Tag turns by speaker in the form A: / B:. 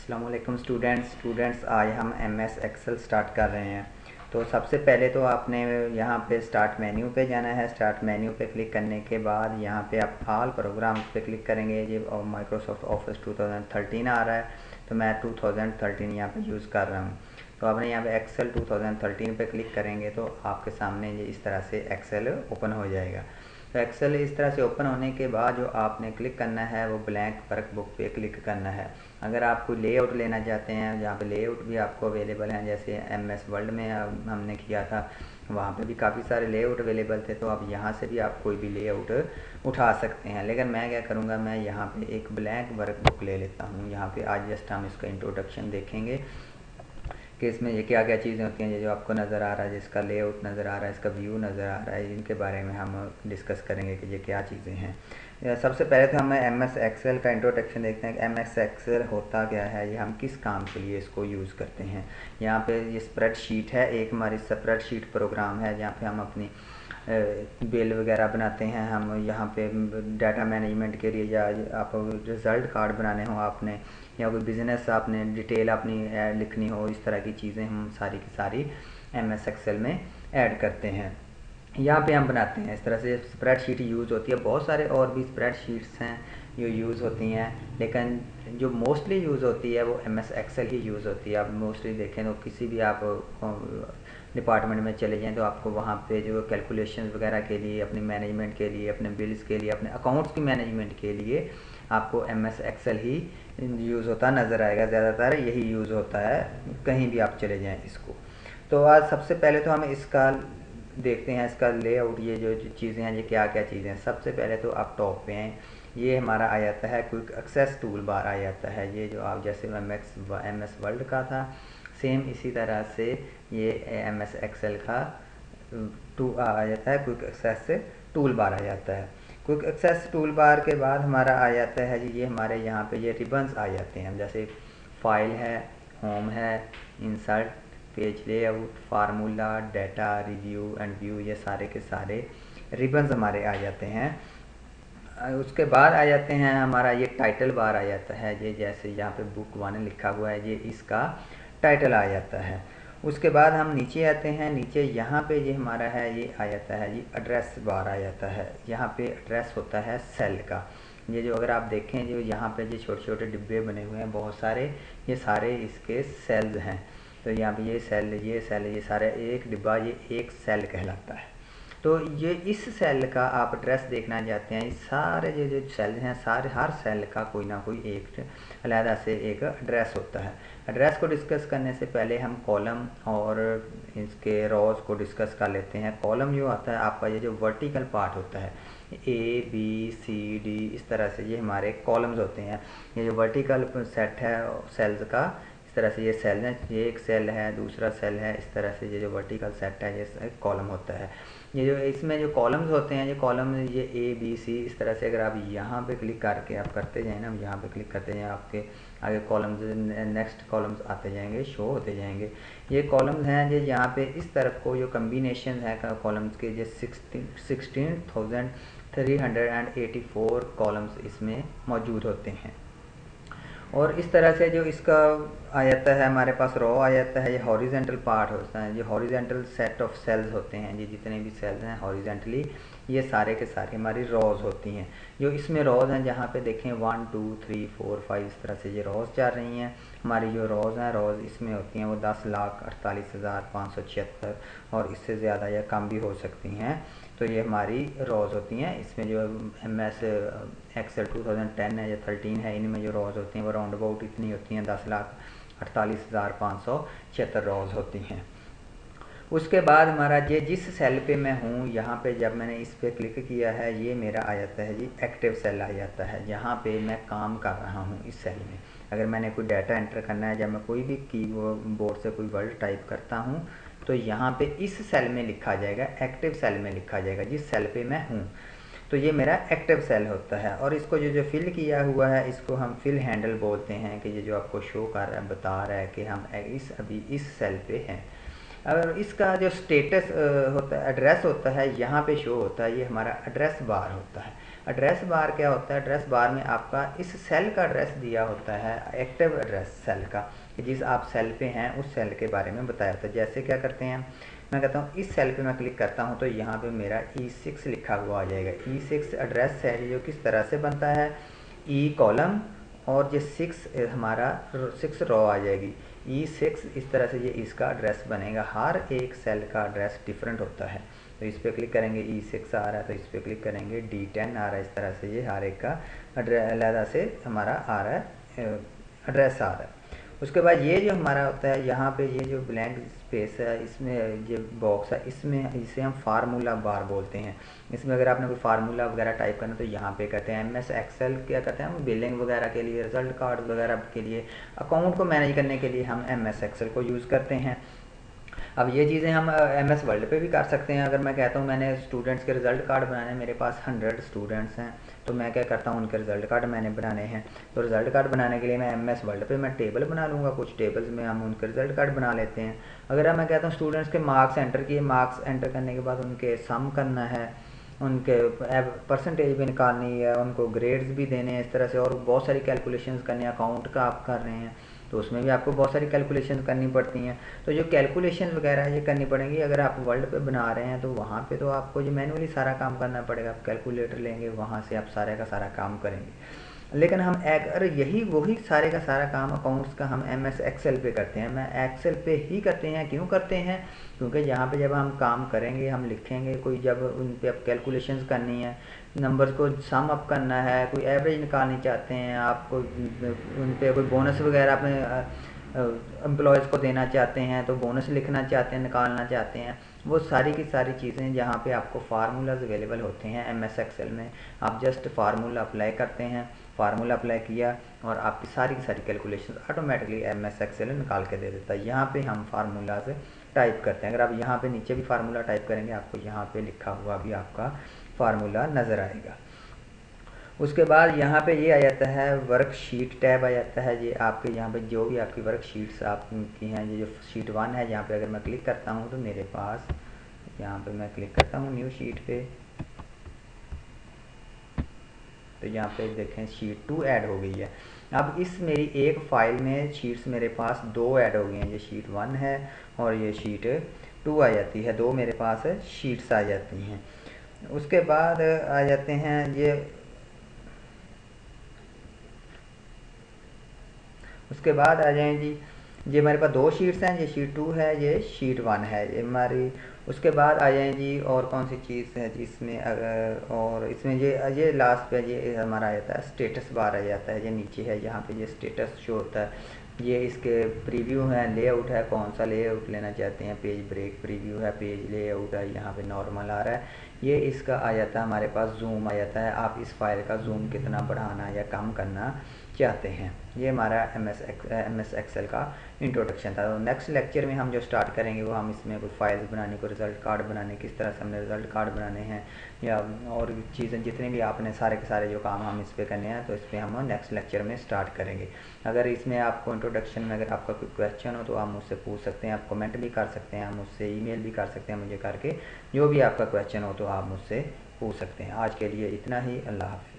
A: अस्सलामुअलैकुम स्टूडेंट्स आज हम एमएस एक्सेल स्टार्ट कर रहे हैं। तो सबसे पहले तो आपने यहाँ पे स्टार्ट मेन्यू पे जाना है। स्टार्ट मेन्यू पे क्लिक करने के बाद यहाँ पे आप ऑल प्रोग्राम्स पे क्लिक करेंगे। ये माइक्रोसॉफ्ट ऑफिस 2013 आ रहा है, तो मैं 2013 यहाँ पे यूज़ कर रहा हूँ। तो आपने यहाँ पे एक्सेल 2013 पे क्लिक करेंगे तो आपके सामने ये इस तरह से एक्सेल ओपन हो जाएगा। तो एक्सेल इस तरह से ओपन होने के बाद जो आपने क्लिक करना है वो ब्लैंक वर्कबुक पे क्लिक करना है। अगर आप कोई लेआउट लेना चाहते हैं, जहाँ पे लेआउट भी आपको अवेलेबल हैं, जैसे एमएस वर्ल्ड में हमने किया था, वहाँ पे भी काफ़ी सारे लेआउट अवेलेबल थे, तो आप यहाँ से भी आप कोई भी लेआउट उठा सकते हैं। लेकिन मैं क्या करूँगा, मैं यहाँ पे एक ब्लैंक वर्कबुक ले लेता हूँ। यहाँ पे आज जस्ट हम इसका इंट्रोडक्शन देखेंगे कि इसमें ये क्या क्या चीज़ें होती हैं। ये जो आपको नज़र आ रहा है, जिसका लेआउट नज़र आ रहा है, इसका व्यू नज़र आ रहा है, इनके बारे में हम डिस्कस करेंगे कि ये क्या चीज़ें हैं। सबसे पहले तो हम एमएस एक्सेल का इंट्रोडक्शन देखते हैं कि एमएस एक्सेल होता क्या है, ये हम किस काम के लिए इसको यूज़ करते हैं। यहाँ पे ये स्प्रेडशीट है, एक हमारी स्प्रेडशीट प्रोग्राम है जहाँ पे हम अपनी बिल वगैरह बनाते हैं। हम यहाँ पे डाटा मैनेजमेंट के लिए, या आप रिज़ल्ट कार्ड बनाने हो आपने, या कोई बिज़नेस आपने डिटेल अपनी लिखनी हो, इस तरह की चीज़ें हम सारी की सारी एमएस एक्सेल में ऐड करते हैं, यहाँ पे हम बनाते हैं। इस तरह से स्प्रेडशीट यूज़ होती है। बहुत सारे और भी स्प्रेडशीट्स हैं जो यूज़ होती हैं, लेकिन जो मोस्टली यूज़ होती है वो एमएस एक्सेल ही यूज़ होती है। आप मोस्टली देखें तो किसी भी आप डिपार्टमेंट में चले जाएं तो आपको वहाँ पे जो कैलकुलेशंस वगैरह के लिए, अपनी मैनेजमेंट के लिए, अपने बिल्स के लिए, अपने अकाउंट्स की मैनेजमेंट के लिए आपको एमएस एक्सेल ही यूज़ होता नज़र आएगा। ज़्यादातर यही यूज़ होता है, कहीं भी आप चले जाएँ इसको। तो आज सबसे पहले तो हम इसका देखते हैं, इसका लेआउट। ये जो चीज़ें हैं, ये क्या क्या चीज़ें हैं। सबसे पहले तो आप टॉप पे हैं, ये हमारा आ जाता है क्विक एक्सेस टूल बार आ जाता है। ये जो आप जैसे एमएस वर्ल्ड का था, सेम इसी तरह से ये एमएस एक्सेल का आ जाता है, क्विक एक्सेस टूल बार आ जाता है। क्विक एक्सेस टूल बार के बाद हमारा आ जाता है जी, ये हमारे यहाँ पे ये रिबन्स आ जाते हैं। जैसे फाइल है, होम है, insert, page layout, formula, data, review and view, ये सारे के सारे रिबन्स हमारे आ जाते हैं। उसके बाद आ जाते हैं हमारा ये टाइटल बार आ जाता है। ये जैसे यहाँ पे बुक 1 लिखा हुआ है, ये इसका टाइटल आ जाता है। उसके बाद हम नीचे आते हैं। नीचे यहाँ पे ये हमारा है, ये आ जाता है जी एड्रेस बार आ जाता है। यहाँ पे एड्रेस होता है सेल का। ये जो अगर आप देखें, जो यहाँ पे जो छोटे छोटे डिब्बे बने हुए हैं बहुत सारे, ये सारे इसके सेल्स हैं। तो यहाँ पे ये सेल, ये सेल, ये सारे एक डिब्बा, ये एक सेल कहलाता है। तो ये इस सेल का आप एड्रेस देखना चाहते हैं, इस सारे जो सेल हैं, सारे हर सेल का कोई ना कोई एक अलहदा से एक एड्रेस होता है। एड्रेस को डिस्कस करने से पहले हम कॉलम और इसके रोज़ को डिस्कस कर लेते हैं। कॉलम जो आता है आपका, ये जो वर्टिकल पार्ट होता है, ABCD, इस तरह से ये हमारे कॉलम्स होते हैं। ये जो वर्टिकल सेट है सेल्स का, इस तरह से ये सेल है, ये एक सेल है, दूसरा सेल है, इस तरह से ये जो वर्टिकल सेट है ये कॉलम होता है। ये जो इसमें जो कॉलम्स होते हैं, ये कॉलम, ये ABC, इस तरह से अगर आप यहाँ पे क्लिक करके आप करते जाएँ ना, यहाँ पे क्लिक करते जाएँ, आपके आगे कॉलम्स, नेक्स्ट कॉलम्स आते जाएंगे, शो होते जाएंगे। ये कॉलम्स हैं जो यहाँ पे इस तरफ को जो कम्बिनेशन है कॉलम्स के, जो 16,384 कॉलम्स इसमें मौजूद होते हैं। और इस तरह से जो इसका आ जाता है, हमारे पास रो आ जाता है, ये हॉरिजेंटल पार्ट होता है, ये हॉरिजेंटल सेट ऑफ सेल्स होते हैं। ये जितने भी सेल्स हैं हॉरिजेंटली, ये सारे के सारे हमारी रोज़ होती हैं। जो इसमें रोज़ हैं, जहाँ पे देखें 1 2 3 4 5 इस तरह से ये रोज़ चल रही हैं। हमारी जो रोज़ हैं, रोज़ इसमें होती हैं वो 10,48,576 और इससे ज़्यादा या कम भी हो सकती हैं। तो ये हमारी रोज़ होती हैं। इसमें जो एमएस एक्सेल 2010 है या 13 है, इनमें जो रोज़ होती हैं वो राउंड अबाउट इतनी होती हैं, 10,48,576 रोज़ होती हैं। उसके बाद हमारा ये जिस सेल पे मैं हूँ, यहाँ पे जब मैंने इस पे क्लिक किया है, ये मेरा आ जाता है जी एक्टिव सेल आ जाता है। यहाँ पे मैं काम कर रहा हूँ इस सेल में। अगर मैंने कोई डाटा एंटर करना है, जब मैं कोई भी कीबोर्ड से कोई वर्ड टाइप करता हूँ, तो यहाँ पे इस सेल में लिखा जाएगा, एक्टिव सेल में लिखा जाएगा जिस सेल पे मैं हूँ। तो ये मेरा एक्टिव सेल होता है। और इसको जो फिल किया हुआ है, इसको हम फिल हैंडल बोलते हैं, कि ये जो आपको शो कर रहा है, बता रहा है कि हम अभी इस सेल पे हैं। और इसका जो स्टेटस होता है, एड्रेस होता है, यहाँ पे शो होता है, ये हमारा एड्रेस बार होता है। एड्रेस बार क्या होता है? एड्रेस बार में आपका इस सेल का एड्रेस दिया होता है, एक्टिव एड्रेस सेल का, कि जिस आप सेल पे हैं उस सेल के बारे में बताया होता है। जैसे क्या करते हैं, मैं कहता हूँ इस सेल पे मैं क्लिक करता हूँ तो यहाँ पे मेरा E6 लिखा हुआ आ जाएगा। E6 एड्रेस है जो किस तरह से बनता है, E कॉलम और ये 6 हमारा 6 रो आ जाएगी। E6 इस तरह से ये इसका एड्रेस बनेगा। हर एक सेल का एड्रेस डिफरेंट होता है। तो इस पर क्लिक करेंगे, E6 आ रहा है तो इस पर क्लिक करेंगे, D10 आ रहा है। इस तरह से ये हर एक का अलग से हमारा आ रहा है, एड्रेस आ रहा है। उसके बाद ये जो हमारा होता है, यहाँ पे ये जो ब्लैंक स्पेस है, इसमें ये बॉक्स है, इसमें इसे हम फार्मूला बार बोलते हैं। इसमें अगर आपने कोई फार्मूला वगैरह टाइप करना तो यहाँ पे करते हैं। MS एक्सेल क्या करते हैं हम, बिलिंग वगैरह के लिए, रिजल्ट कार्ड वगैरह के लिए, अकाउंट को मैनेज करने के लिए हम MS एक्सेल को यूज़ करते हैं। अब ये चीज़ें हम MS वर्ल्ड पे भी कर सकते हैं। अगर मैं कहता हूँ मैंने स्टूडेंट्स के रिज़ल्ट कार्ड बनाने, मेरे पास 100 स्टूडेंट्स हैं, तो मैं क्या करता हूँ उनके रिज़ल्ट कार्ड मैंने बनाने हैं। तो रिज़ल्ट कार्ड बनाने के लिए मैं MS वर्ल्ड पे मैं टेबल बना लूँगा, कुछ टेबल्स में हम उनके रिज़ल्ट कार्ड बना लेते हैं। अगर मैं कहता हूँ स्टूडेंट्स के मार्क्स एंटर किए, मार्क्स एंटर करने के बाद उनके सम करना है, उनके परसेंटेज भी निकालनी है, उनको ग्रेड्स भी देने हैं इस तरह से, और बहुत सारी कैलकुलेशंस करनी है। अकाउंट का आप कर रहे हैं तो उसमें भी आपको बहुत सारी कैलकुलेशन करनी पड़ती हैं। तो जो कैलकुलेशन वगैरह ये करनी पड़ेंगी। अगर आप वर्ल्ड पे बना रहे हैं तो वहाँ पे तो आपको जो मैनुअली सारा काम करना पड़ेगा। आप कैलकुलेटर लेंगे, वहाँ से आप सारे का सारा काम करेंगे। लेकिन हम अगर यही वही सारे का सारा काम अकाउंट्स का हम MS एक्सेल पे करते हैं। मैं एक्सेल पे ही करते हैं। क्यों करते हैं? क्योंकि यहाँ पे जब हम काम करेंगे, हम लिखेंगे कोई, जब उन पे आप कैलकुलेशंस करनी है, नंबर्स को सम अप करना है, कोई एवरेज निकालनी चाहते हैं, आपको उन पे कोई बोनस वगैरह अपने एम्प्लॉयज़ को देना चाहते हैं, तो बोनस लिखना चाहते हैं, निकालना चाहते हैं, वो सारी की सारी चीज़ें जहाँ पे आपको फार्मूलाज अवेलेबल होते हैं MS एक्सेल में। आप जस्ट फार्मूला अप्लाई करते हैं, फार्मूला अप्लाई किया और आपकी सारी की सारी कैलकुलेशन ऑटोमेटिकली MS एक्सेल निकाल के दे देता है। यहाँ पे हम फार्मूला से टाइप करते हैं। अगर आप यहाँ पे नीचे भी फार्मूला टाइप करेंगे, आपको यहाँ पे लिखा हुआ भी आपका फार्मूला नज़र आएगा। उसके बाद यहाँ पे ये आ जाता है वर्कशीट टैब आ जाता है। ये आपके यहाँ पे जो भी आपकी वर्कशीट्स आपकी हैं, ये जो शीट 1 है, यहाँ पे अगर मैं क्लिक करता हूँ तो मेरे पास यहाँ पे मैं क्लिक करता हूँ न्यू शीट पे, तो यहाँ पे देखें शीट 2 ऐड हो गई है। अब इस मेरी एक फ़ाइल में शीट्स मेरे पास 2 ऐड हो गई हैं। ये शीट 1 है और ये शीट 2 आ जाती है। 2 मेरे पास शीट्स आ जाती हैं। उसके बाद आ जाते हैं ये, उसके बाद आ जाएं जी, ये हमारे पास 2 शीट्स हैं, ये शीट 2 है, ये शीट 1 है, ये हमारी। उसके बाद आ जाएं जी, और कौन सी चीज़ है जिसमें अगर, और इसमें ये लास्ट पे ये हमारा आ जाता है स्टेटस बार आ जाता है। ये नीचे है, यहाँ पे ये स्टेटस शो होता है। ये इसके प्रीव्यू है, लेआउट है, कौन सा लेआउट लेना चाहते हैं, पेज ब्रेक प्रीव्यू है, पेज लेआउट है, यहाँ पे नॉर्मल आ रहा है। ये इसका आ जाता है हमारे पास जूम आ जाता है। आप इस फाइल का जूम कितना बढ़ाना या कम करना चाहते हैं। ये हमारा MS एक्सेल का इंट्रोडक्शन था। तो नेक्स्ट लेक्चर में हम जो स्टार्ट करेंगे वो हम इसमें कोई फाइल्स बनाने को, रिज़ल्ट कार्ड बनाने, किस तरह से हमने रिज़ल्ट कार्ड बनाने हैं, या और चीज़ें जितने भी आपने सारे के सारे जो काम हम इस पर करने हैं, तो इस पर हम नेक्स्ट लेक्चर में स्टार्ट करेंगे। अगर इसमें आपको इंट्रोडक्शन में अगर आपका कोई क्वेश्चन हो तो आप मुझसे पूछ सकते हैं, आप कमेंट भी कर सकते हैं, आप मुझसे ईमेल भी कर सकते हैं मुझे करके। जो भी आपका क्वेश्चन हो तो आप मुझसे पूछ सकते हैं। आज के लिए इतना ही। अल्लाह हाफ़िज़।